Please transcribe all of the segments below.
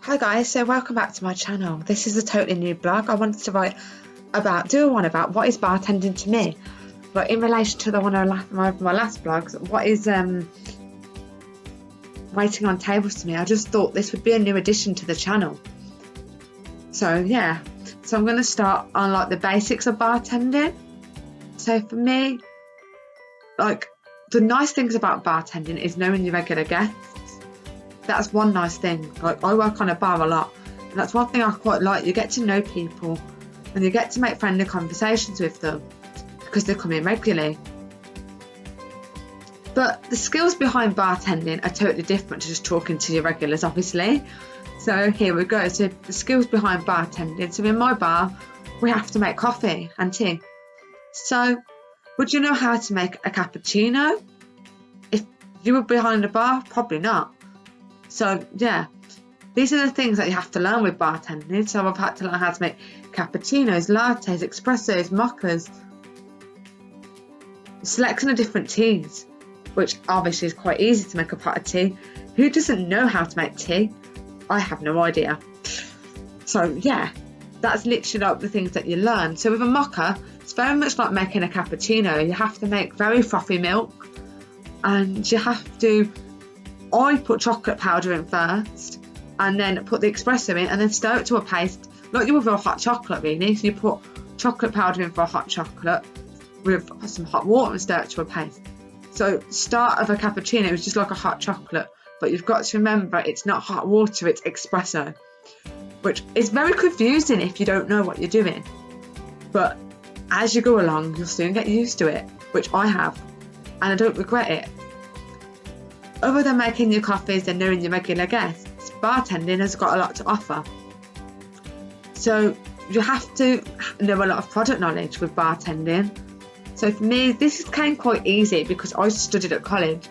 Hi guys, so welcome back to my channel. This is a totally new blog. I wanted to write about what is bartending to me. But in relation to my last blogs, what is waiting on tables to me, I just thought this would be a new addition to the channel. So yeah, so I'm going to start on like the basics of bartending. So for me, like the nice things about bartending is knowing your regular guests. That's one nice thing. Like I work on a bar a lot, and that's one thing I quite like. You get to know people and you get to make friendly conversations with them because they come in regularly. But the skills behind bartending are totally different to just talking to your regulars, obviously. So here we go. So the skills behind bartending. So in my bar, we have to make coffee and tea. So would you know how to make a cappuccino? If you were behind a bar, probably not. So yeah, these are the things that you have to learn with bartending. So I've had to learn how to make cappuccinos, lattes, espressos, mochas, selection of different teas, which obviously is quite easy to make a pot of tea. Who doesn't know how to make tea? I have no idea. So yeah, that's literally like the things that you learn. So with a mocha, it's very much like making a cappuccino. You have to make very frothy milk, and you have to, I put chocolate powder in first and then put the espresso in and then stir it to a paste like you would with a hot chocolate really. So you put chocolate powder in for a hot chocolate with some hot water and stir it to a paste. So start of a cappuccino is just like a hot chocolate, but you've got to remember it's not hot water, it's espresso, which is very confusing if you don't know what you're doing. But as you go along, you'll soon get used to it, which I have, and I don't regret it. Other than making your coffees and knowing your regular guests, bartending has got a lot to offer. So you have to know a lot of product knowledge with bartending. So for me, this came quite easy because I studied at college.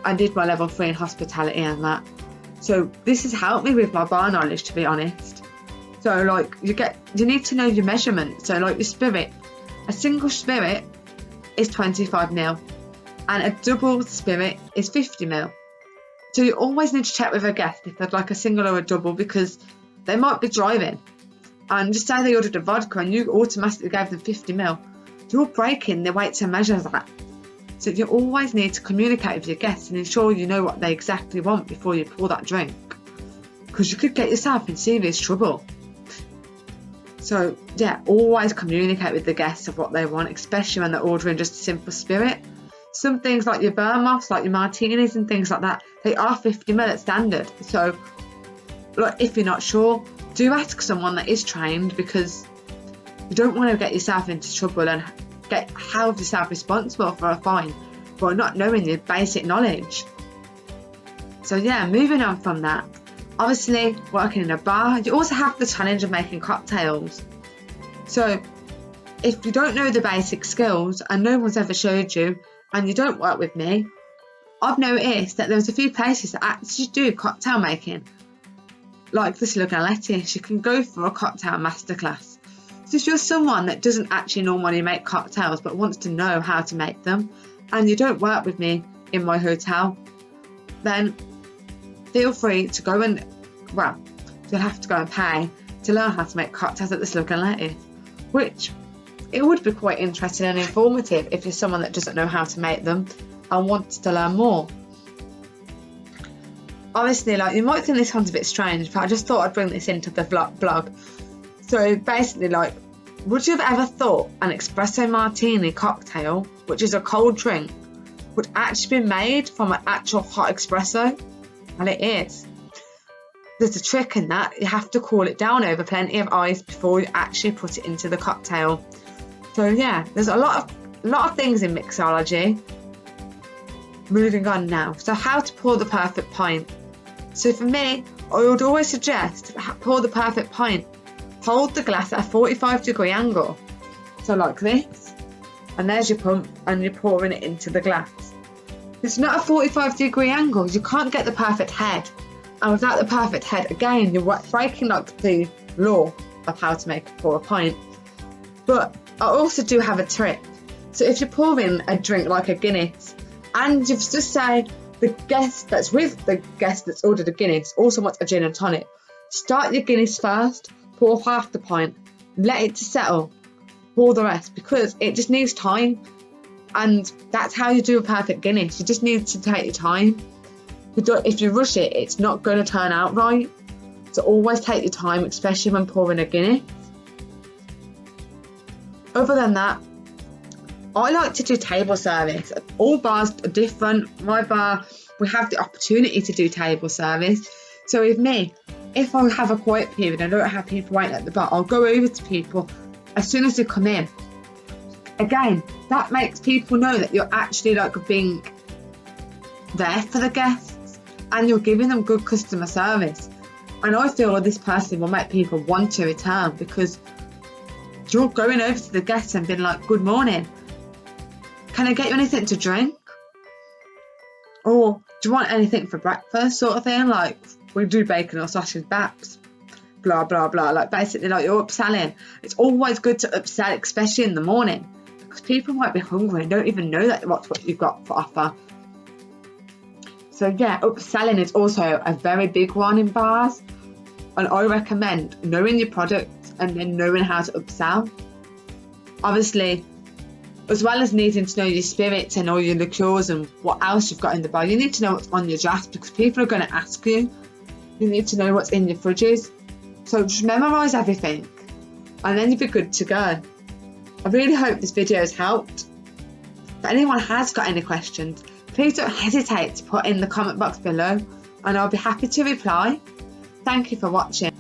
I did my level 3 in hospitality and that. So this has helped me with my bar knowledge, to be honest. So like you need to know your measurements. So like your spirit, a single spirit is 25 ml. And a double spirit is 50 ml. So you always need to check with a guest if they'd like a single or a double, because they might be driving. And just say they ordered a vodka and you automatically gave them 50 ml. You're breaking the weight to measure that. So you always need to communicate with your guests and ensure you know what they exactly want before you pour that drink, because you could get yourself in serious trouble. So yeah, always communicate with the guests of what they want, especially when they're ordering just a simple spirit. Some things like your vermouths, like your martinis and things like that, they are 50 ml at standard. So like, if you're not sure, do ask someone that is trained, because you don't want to get yourself into trouble and get held yourself responsible for a fine for not knowing your basic knowledge. So yeah, moving on from that, obviously working in a bar, you also have the challenge of making cocktails. So if you don't know the basic skills and no one's ever showed you, and you don't work with me, I've noticed that there's a few places that actually do cocktail making, like this waitriess. You can go for a cocktail masterclass. So if you're someone that doesn't actually normally make cocktails but wants to know how to make them, and you don't work with me in my hotel, then feel free to go and, well, you'll have to go and pay to learn how to make cocktails at this waitriess, which it would be quite interesting and informative if you're someone that doesn't know how to make them and wants to learn more. Obviously, like, you might think this one's a bit strange, but I just thought I'd bring this into the blog. So basically, like, would you have ever thought an espresso martini cocktail, which is a cold drink, would actually be made from an actual hot espresso? Well, it is. There's a trick in that. You have to cool it down over plenty of ice before you actually put it into the cocktail. So yeah, there's a lot of things in mixology. Moving on now. So how to pour the perfect pint. So for me, I would always suggest pour the perfect pint. Hold the glass at a 45-degree angle. So like this. And there's your pump, and you're pouring it into the glass. It's not a 45-degree angle. You can't get the perfect head. And without the perfect head, again, you're breaking like the law of how to pour a pint. But I also do have a trick. So if you're pouring a drink like a Guinness and you've just say the guest that's with the guest that's ordered a Guinness also wants a gin and tonic. Start your Guinness first, pour half the pint, let it settle, pour the rest, because it just needs time. And that's how you do a perfect Guinness. You just need to take your time. If you rush it, it's not going to turn out right. So always take your time, especially when pouring a Guinness. Other than that, I like to do table service. All bars are different. My bar, we have the opportunity to do table service. So with me, if I have a quiet period and I don't have people waiting at the bar, I'll go over to people as soon as they come in. Again, that makes people know that you're actually like being there for the guests and you're giving them good customer service. And I feel like this person will make people want to return, because you're going over to the guests and being like, good morning, can I get you anything to drink? Or do you want anything for breakfast, sort of thing? Like, we do bacon or sausage baps, blah, blah, blah. Like, basically, like, you're upselling. It's always good to upsell, especially in the morning, because people might be hungry and don't even know that what you've got for offer. So yeah, upselling is also a very big one in bars. And I recommend knowing your product and then knowing how to upsell. Obviously, as well as needing to know your spirits and all your liqueurs and what else you've got in the bar, you need to know what's on your draft, because people are going to ask you. You need to know what's in your fridges. So just memorise everything and then you'll be good to go. I really hope this video has helped. If anyone has got any questions, please don't hesitate to put in the comment box below and I'll be happy to reply. Thank you for watching.